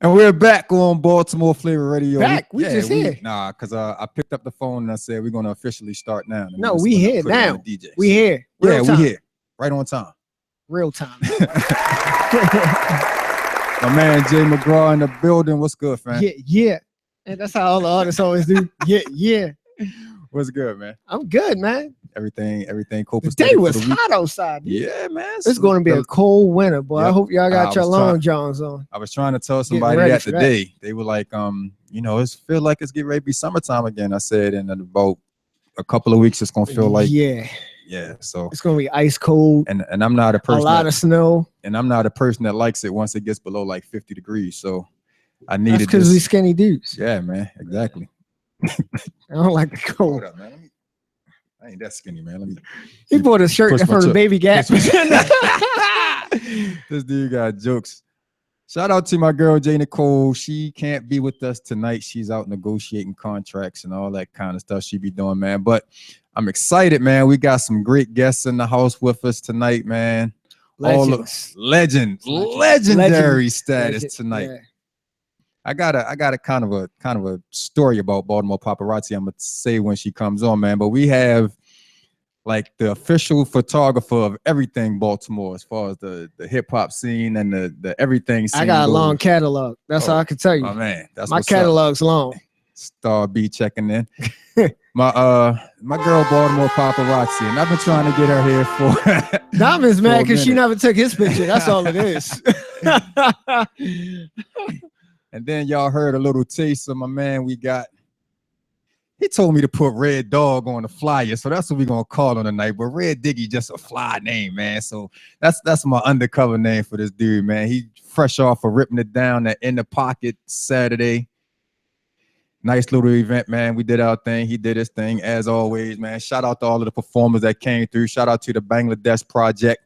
And we're back on Baltimore Flava Radio. We just here. Nah, because I picked up the phone and I said we're going to officially start now. No, we here now. We here. We here. Right on time. Real time. My man Jay McGraw in the building. What's good, fam? Yeah. And that's how all the artists always do. Yeah. What's good, man? I'm good, man. Everything cool. The day was hot outside. Dude. Yeah, man. It's going to be a cold winter, boy. Yep. I hope y'all got your long johns on. I was trying to tell somebody that today. They were like, it's feel like it's getting ready to be summertime again. I said in about a couple of weeks, it's going to feel like so it's going to be ice cold. And I'm not a person. A lot of snow. And I'm not a person that likes it once it gets below like 50 degrees. So I needed this. Because we skinny dudes. Yeah, man. Exactly. I don't like the cold. Hold up, man. I ain't that skinny, man. He bought a shirt from the Baby Gap. This dude got jokes. Shout out to my girl, Jay Nicole. She can't be with us tonight. She's out negotiating contracts and all that kind of stuff she be doing, man. But I'm excited, man. We got some great guests in the house with us tonight, man. Legendary status tonight. Yeah. I got a kind of a story about Baltimore paparazzi. I'm gonna say when she comes on, man. But we have like the official photographer of everything Baltimore, as far as the hip hop scene and the everything scene. I got a long catalog. That's all I can tell you. My man, that's my catalog's long. Star B checking in. my girl Baltimore paparazzi, and I've been trying to get her here for. Diamond's mad because she never took his picture. That's all it is. And then y'all heard a little taste of my man. He told me to put Red Dog on the flyer, so that's what we're gonna call him tonight. But Red Diggy just a fly name, man. So that's my undercover name for this dude, man. He fresh off of ripping it down at In the Pocket Saturday. Nice little event, man. We did our thing. He did his thing as always, man. Shout out to all of the performers that came through. Shout out to the Bangladesh Project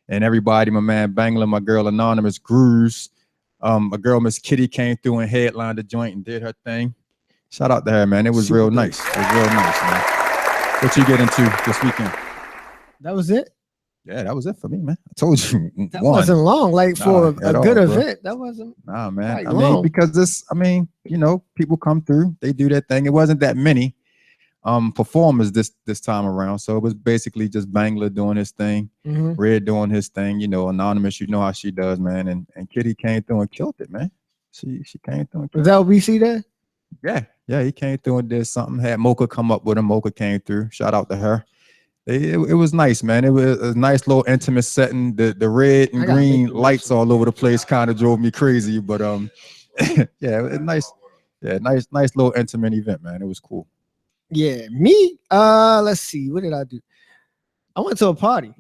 and everybody. My man Bangla, my girl Anonymous Grooves. A girl, Miss Kitty, came through and headlined the joint and did her thing. Shout out to her, man. It was real nice. It was real nice, man. What you get into this weekend? That was it? Yeah, that was it for me, man. I told you. That wasn't long. Like for a good event, that wasn't. Nah, man. I mean, because people come through. They do their thing. It wasn't that many performers this time around. So it was basically just Bangla doing his thing, Red doing his thing, Anonymous, you know how she does, man. And Kitty came through and killed it, man. She came through and killed it. Was that what we see there? Yeah, he came through and did something. Had Mocha come up with him. Mocha came through. Shout out to her. It was nice, man. It was a nice little intimate setting. The red and green lights all over the place kind of drove me crazy, but yeah, it was nice. Yeah, nice little intimate event, man. It was cool. Yeah, me. Let's see. What did I do? I went to a party.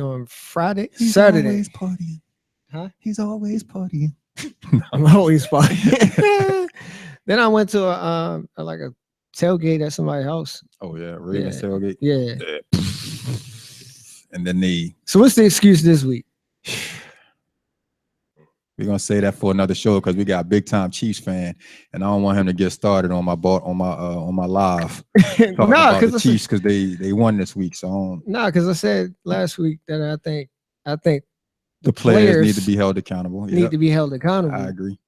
On Friday, Saturday. Always partying. Huh? He's always partying. I'm always partying. Then I went to a tailgate at somebody's house. Oh yeah, Ravens tailgate. Yeah. And then So what's the excuse this week? We're gonna say that for another show because we got a big time Chiefs fan, and I don't want him to get started on my live. Because the Chiefs because they won this week. So because I said last week that I think the players need to be held accountable. Need to be held accountable. I agree.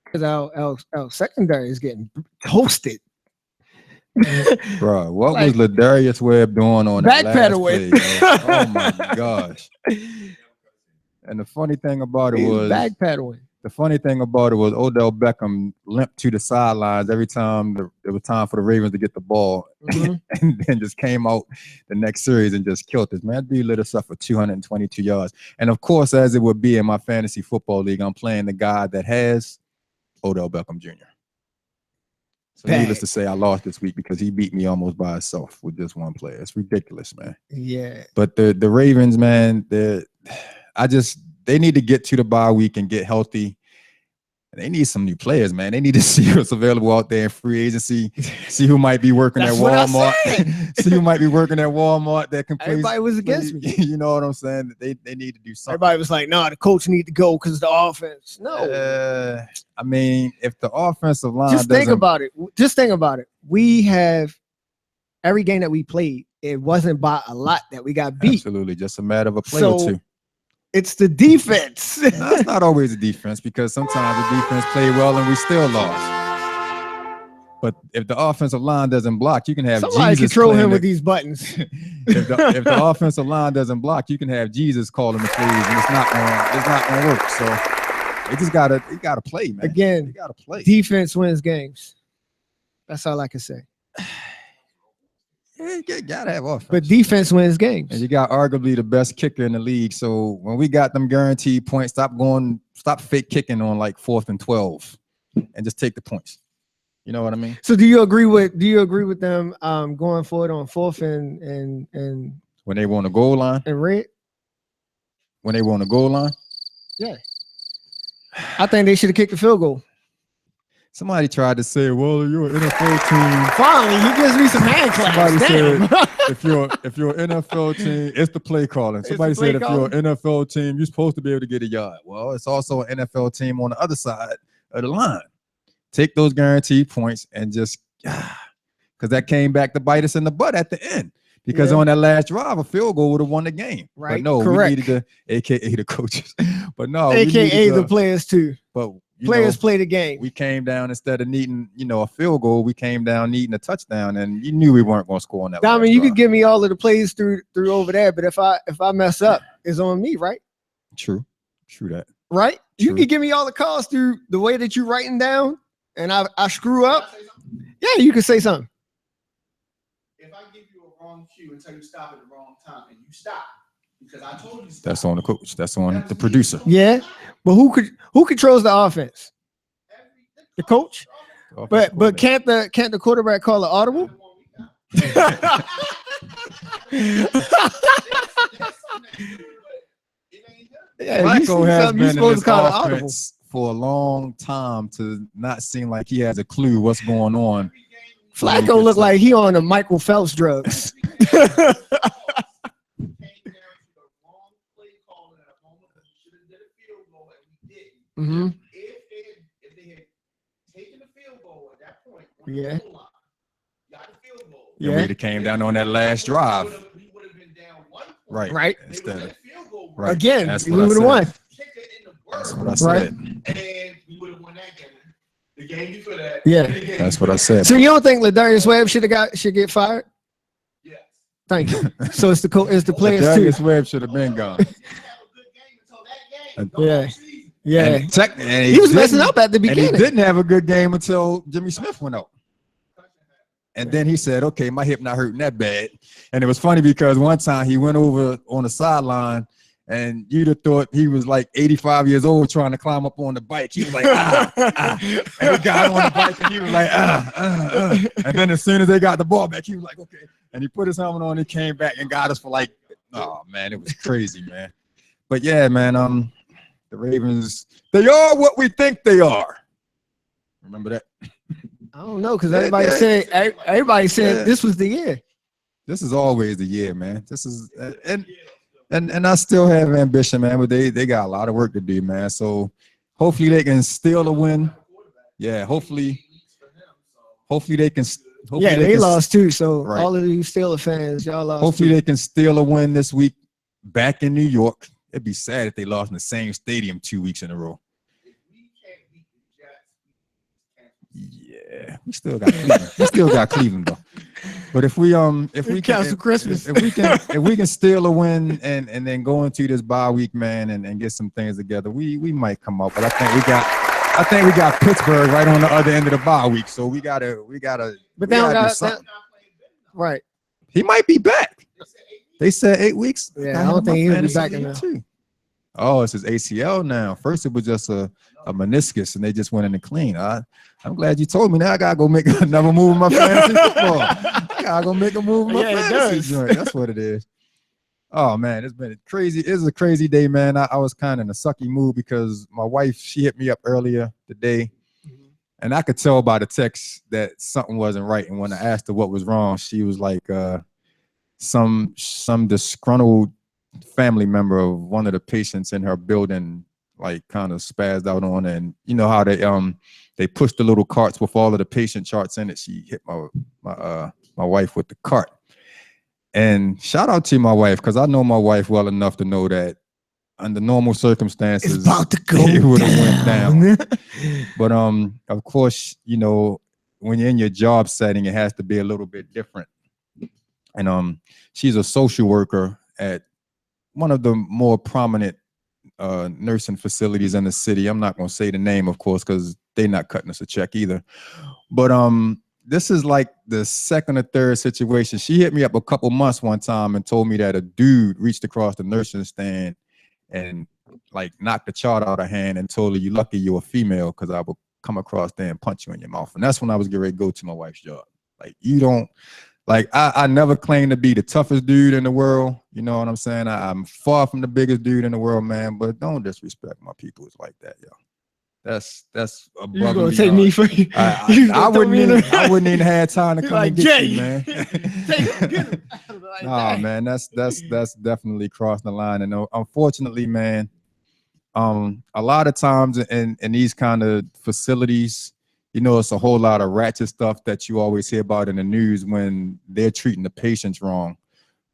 Because our secondary is getting toasted. Bro, what was Ladarius Webb doing on that last play? Oh my gosh. And the funny thing about it was backpedaling. The funny thing about it was Odell Beckham limped to the sidelines every time it was time for the Ravens to get the ball, and then just came out the next series and just killed us. Man, that dude lit us up for 222 yards. And of course, as it would be in my fantasy football league, I'm playing the guy that has Odell Beckham Jr. So needless to say, I lost this week because he beat me almost by himself with just one player. It's ridiculous, man. Yeah. But the Ravens, man, they need to get to the bye week and get healthy. They need some new players, man. They need to see what's available out there in free agency. See who might be working at Walmart. See who might be working at Walmart that can play. Everybody was against me. You know what I'm saying? They need to do something. Everybody was like, "No, the coach need to go because the offense." No. I mean, if the offensive line just think about it. Just think about it. We have every game that we played. It wasn't by a lot that we got beat. Absolutely, just a matter of a play or two. It's the defense. No, it's not always the defense because sometimes the defense played well and we still lost. But if the offensive line doesn't block, you can have Somebody Jesus control him the, with these buttons. if the offensive line doesn't block, you can have Jesus calling the plays, and it's not gonna work. So they just gotta play, man. Again, they gotta play. Defense wins games. That's all I can say. Yeah, you gotta have offense. But defense wins games. And you got arguably the best kicker in the league. So when we got them guaranteed points, stop fake kicking on like 4th and 12, and just take the points. You know what I mean? So do you agree with them going forward on 4th and when they were on the goal line? And red? When they were on the goal line? Yeah. I think they should have kicked the field goal. Somebody tried to say, well, you're an NFL team. Finally, he gives me some hand claps. Somebody said, if you're an NFL team, it's the play calling. Somebody said, if you're an NFL team, you're supposed to be able to get a yard. Well, it's also an NFL team on the other side of the line. Take those guaranteed points and just, because that came back to bite us in the butt at the end. Because on that last drive, a field goal would have won the game. Right. But no, correct. We needed AKA the coaches. But no, AKA the players too. But players play the game. We came down instead of needing, a field goal. We came down needing a touchdown, and you knew we weren't going to score on that. I mean, you could give me all of the plays through over there, but if I mess up, it's on me, right? True that. Right? True. You can give me all the calls through the way that you're writing down, and I screw up. Yeah, you can say something. If I give you a wrong cue and tell you stop at the wrong time, and you stop because I told you stop. That's on the coach. That's on the producer. Yeah, but who controls the offense? The coach. But can't the quarterback call an audible? Flacco has been in this offense for a long time to not seem like he has a clue what's going on. Flacco looked like he on the Michael Phelps drugs. Mm-hmm. If they had taken the field goal at that point, yeah, got the field goal. Yeah, we'd have came down on that last drive. We would have been down 1 point. Right. Instead of field goal right. Again, That's we would have won. That's what I said. Right. And we would have won that game. The game before that. Yeah. That's what I said. So you don't think Ladarius Webb should get fired? Yes. Thank you. So it's the players too. Ladarius Webb should have been gone. Yeah. Yeah. And he was messing up at the beginning. And he didn't have a good game until Jimmy Smith went out. And then he said, okay, my hip not hurting that bad. And it was funny because one time he went over on the sideline and you'd have thought he was like 85 years old trying to climb up on the bike. He was like, And he got on the bike and he was like, And then as soon as they got the ball back, he was like, okay. And he put his helmet on and came back and got us for like, oh, man, it was crazy, man. But yeah, man, the Ravens, they are what we think they are. Remember that? I don't know, because everybody said this was the year. This is always the year, man. This is and I still have ambition, man, but they got a lot of work to do, man. So hopefully they can steal a win. Yeah, hopefully they can. They lost too. So right. All of you Steelers fans, y'all lost. Hopefully too. they can steal a win this week back in New York. It'd be sad if they lost in the same stadium 2 weeks in a row. Yeah, we still got Cleveland. We still got Cleveland though. But if we cancel Christmas, if we can steal a win and then go into this bye week, man, and get some things together, we might come up. But I think we got Pittsburgh right on the other end of the bye week, so we gotta. But they don't got that. Right. He might be back. They said 8 weeks. Yeah, I don't think he'll be back in there. Oh, it's his ACL now. First, it was just a meniscus, and they just went in and clean. I'm glad you told me. Now I gotta go make another move in my fantasy football. I gotta go make a move in my fantasy joint. That's what it is. Oh man, it's been a crazy. It's a crazy day, man. I was kind of in a sucky mood because my wife, she hit me up earlier today, and I could tell by the text that something wasn't right. And when I asked her what was wrong, she was like, some disgruntled family member of one of the patients in her building like kind of spazzed out on her. And you know how they pushed the little carts with all of the patient charts in it. She hit my wife with the cart. And shout out to my wife, because I know my wife well enough to know that under normal circumstances, It's about to go it would have went down. down. But of course, you know, when you're in your job setting, it has to be a little bit different. And she's a social worker at one of the more prominent nursing facilities in the city. I'm not gonna say the name, of course, because they're not cutting us a check either. But this is like the second or third situation. She hit me up a couple months one time and told me that a dude reached across the nursing stand and like knocked the chart out of her hand and told her, "You lucky you're a female, because I will come across there and punch you in your mouth." And that's when I was getting ready to go to my wife's job. Like, you don't, like, I never claim to be the toughest dude in the world. You know what I'm saying? I'm far from the biggest dude in the world, man. But don't disrespect my people like that, yo. That's above You and gonna take me beyond. for you? I wouldn't even have time to come like, and get Jay, you, man. take him, get him. Like Nah, that. man, that's definitely crossing the line. And unfortunately, man, a lot of times in these kind of facilities, you know, it's a whole lot of ratchet stuff that you always hear about in the news when they're treating the patients wrong.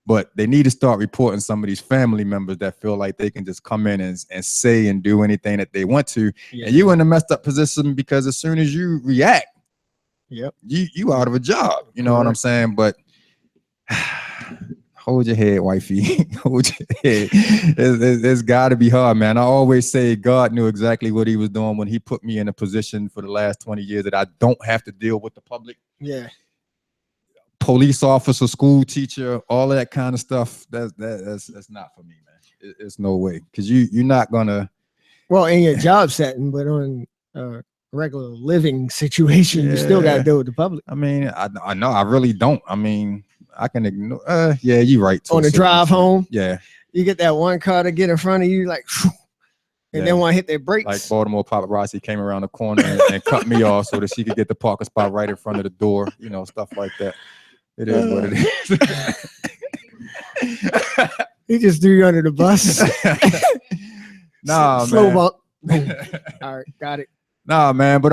But they need to start reporting some of these family members that feel like they can just come in and say and do anything that they want to. Yeah. And you in a messed up position, because as soon as you react, Yep, you out of a job. You know what I'm Correct. saying? But hold your head, wifey. Hold your head. It's got to be hard, man. I always say God knew exactly what he was doing when he put me in a position for the last 20 years that I don't have to deal with the public. yeah. Police officer, school teacher, all of that kind of stuff. That's not for me, man. It's no way, because you're not gonna. Well, in your job setting, but on regular living situation, you still got to Yeah. deal with the public. I mean, I know I really don't. I mean, I can ignore. Yeah, you're right. to On a the certain drive extent. home, Yeah, you get that one car to get in front of you, like, phew, and Yeah. then want to hit their brakes. like Baltimore paparazzi came around the corner and cut me off so that she could get the parking spot right in front of the door. You know, stuff like that. It is what it is. He just threw you under the bus. Nah, Slow man. bump. Boom. All right, got it. Nah, man. But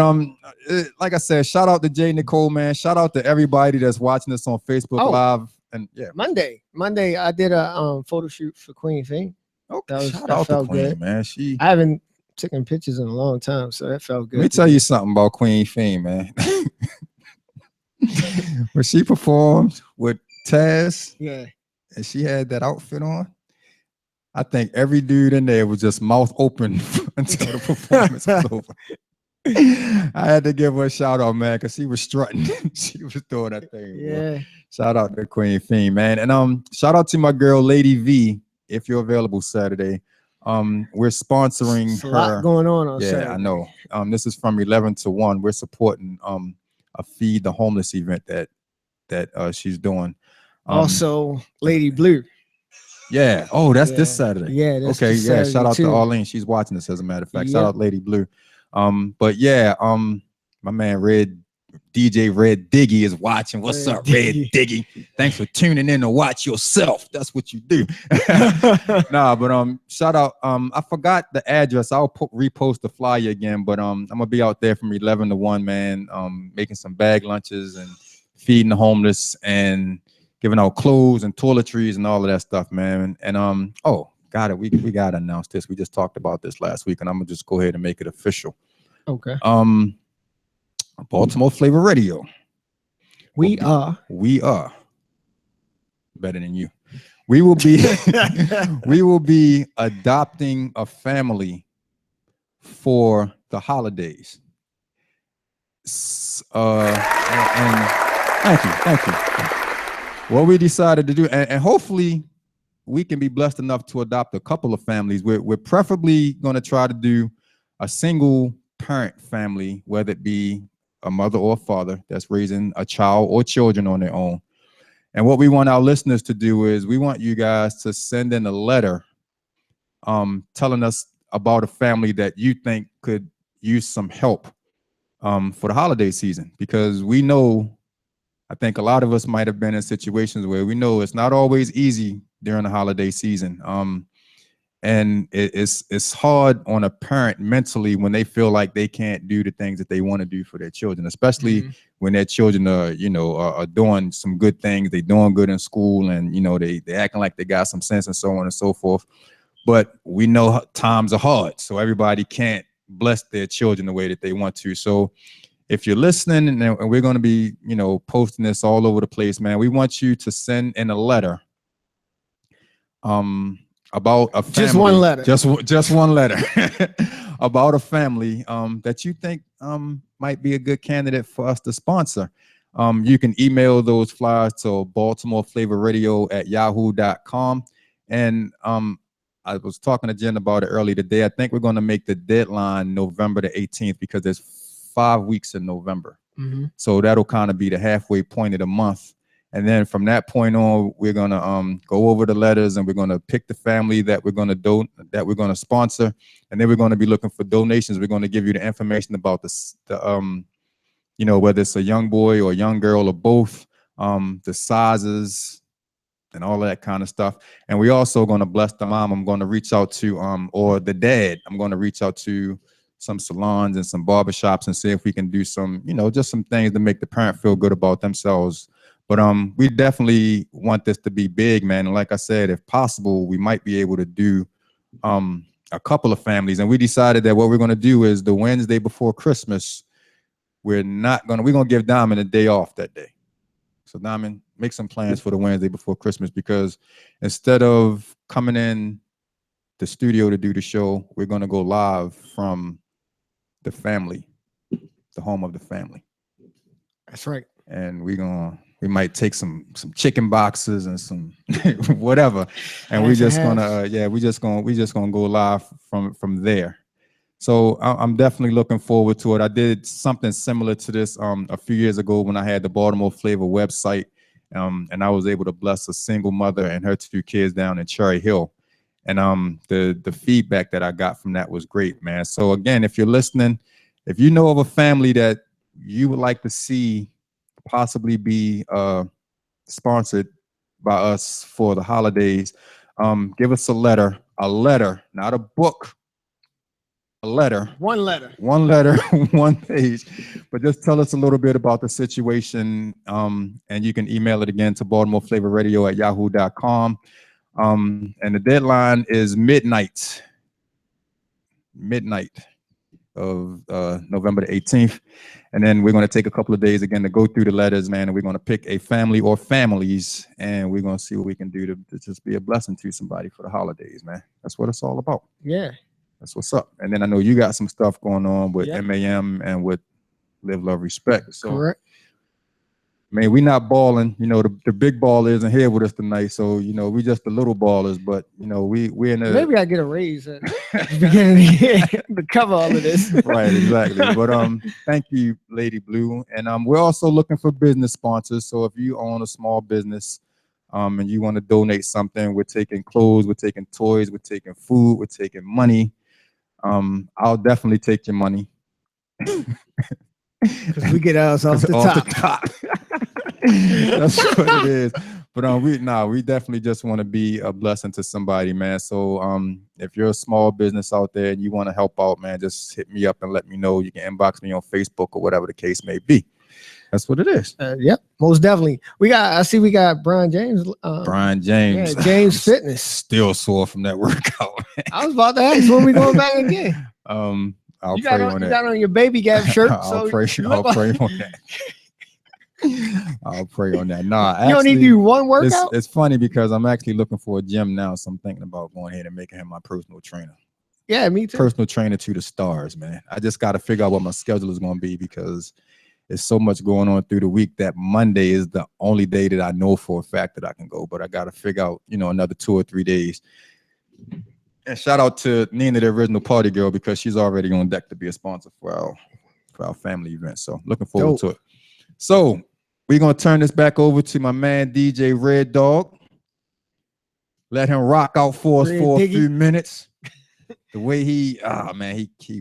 like I said, shout out to Jay Nicole, man. Shout out to everybody that's watching us on Facebook Oh. Live. And yeah, Monday, I did a photo shoot for Queen Fame. okay. That Shout out to felt Queen, good. man. I haven't taken pictures in a long time, so that felt good. Let me tell you something about Queen Fame, man. When she performed with Taz Yeah. and she had that outfit on, I think every dude in there was just mouth open until the performance was over. I had to give her a shout out, man, because she was strutting. She was doing that thing. Boy. Yeah. Shout out to Queen Fame, man. And shout out to my girl Lady V, if you're available Saturday. We're sponsoring It's a her. lot going on Yeah, Saturday. I know. This is from 11 to 1. We're supporting a Feed the Homeless event that she's doing. Also, Lady Blue. Yeah. Oh, that's Yeah. this Saturday. Yeah. That's Okay. this Yeah. Saturday Shout out too. to Arlene. She's watching this, as a matter of fact. Shout Yep. out Lady Blue. But yeah, my man DJ Red Diggy is watching. What's Red up, Red Diggy. Diggy? Thanks for tuning in to watch yourself. That's what you do. Nah, but shout out. I forgot the address. I'll repost the flyer again. But I'm gonna be out there from 11 to 1, man. Making some bag lunches and feeding the homeless and giving out clothes and toiletries and all of that stuff, man. And oh, got it. We gotta announce this. We just talked about this last week, and I'm gonna just go ahead and make it official. Okay. Baltimore Flava Radio. We are. Better than you. We will be adopting a family for the holidays. And thank you. What we decided to do, and hopefully we can be blessed enough to adopt a couple of families. We're preferably going to try to do a single parent family, whether it be a mother or a father that's raising a child or children on their own. And what we want our listeners to do is we want you guys to send in a letter telling us about a family that you think could use some help for the holiday season, because we know, I think a lot of us might have been in situations where we know it's not always easy during the holiday season. And it's hard on a parent mentally when they feel like they can't do the things that they want to do for their children, especially when their children are doing some good things. They're doing good in school, and they acting like they got some sense and so on and so forth. but we know times are hard, so everybody can't bless their children the way that they want to. So if you're listening, and we're going to be, posting this all over the place, man, we want you to send in a letter about a family. Just one letter. Just one letter about a family that you think might be a good candidate for us to sponsor. You can email those flyers to baltimoreflavorradio@yahoo.com. And I was talking to Jen about it earlier today. I think we're going to make the deadline November the 18th because there's 5 weeks in November. So that'll kind of be the halfway point of the month. And then from that point on, we're going to go over the letters, and we're going to pick the family that we're going to sponsor. And then we're going to be looking for donations. We're going to give you the information about whether it's a young boy or a young girl or both, the sizes and all that kind of stuff. And we also going to bless the mom. I'm going to reach out to, or the dad, I'm going to reach out to some salons and some barbershops and see if we can do some, just some things to make the parent feel good about themselves. But we definitely want this to be big, man. And like I said, if possible, we might be able to do a couple of families. And we decided that what we're going to do is the Wednesday before Christmas, we're going to give Diamond a day off that day. So Diamond, make some plans for the Wednesday before Christmas, because instead of coming in the studio to do the show, we're going to go live from the family, the home of the family. That's right. And we might take some chicken boxes and some whatever, and we're just gonna go live from there. So I'm definitely looking forward to it. I did something similar to this a few years ago when I had the Baltimore Flava website, and I was able to bless a single mother and her 2 kids down in Cherry Hill. And the feedback that I got from that was great, man. So again, if you're listening, if you know of a family that you would like to see possibly be sponsored by us for the holidays, give us a letter, not a book, a letter. One letter. One letter, one page. But just tell us a little bit about the situation, and you can email it again to baltimoreflavorradio@yahoo.com. And the deadline is midnight of November the 18th. And then we're going to take a couple of days again to go through the letters, man. And we're going to pick a family or families, and we're going to see what we can do to just be a blessing to somebody for the holidays, man. That's what it's all about. Yeah. That's what's up. And then I know you got some stuff going on with MAM and with Live, Love, Respect. So, correct. Man, we not balling. The big ball isn't here with us tonight. So, we just the little ballers. But, we're in a... Maybe I get a raise at the beginning of the year to cover all of this. Right, exactly. But thank you, Lady Blue. And we're also looking for business sponsors. So if you own a small business and you want to donate something, we're taking clothes, we're taking toys, we're taking food, we're taking money. I'll definitely take your money. Because we get ours off the top. That's what it is. But we definitely just want to be a blessing to somebody, man. So if you're a small business out there and you want to help out, man, just hit me up and let me know. You can inbox me on Facebook or whatever the case may be. That's what it is. Yep, most definitely. I see we got Brian James. Brian James. Yeah, James Fitness. Still sore from that workout, man. I was about to ask when we going back again. I'll you pray on that. You got on your baby gap shirt. I'll pray on that. I'll pray on that. Nah, you don't need to do one workout. It's funny because I'm actually looking for a gym now, so I'm thinking about going ahead and making him my personal trainer. Yeah, me too. Personal trainer to the stars, man. I just got to figure out what my schedule is going to be because there's so much going on through the week that Monday is the only day that I know for a fact that I can go. But I got to figure out, another 2 or 3 days. And shout out to Nina, the original party girl, because she's already on deck to be a sponsor for our family event. So looking forward to it. So we're going to turn this back over to my man, DJ Red Dog. Let him rock out for us for a few minutes. The way he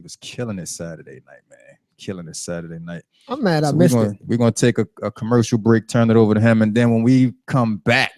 was killing it Saturday night, man. Killing it Saturday night. I'm mad I missed it. We're going to take a commercial break, turn it over to him. And then when we come back,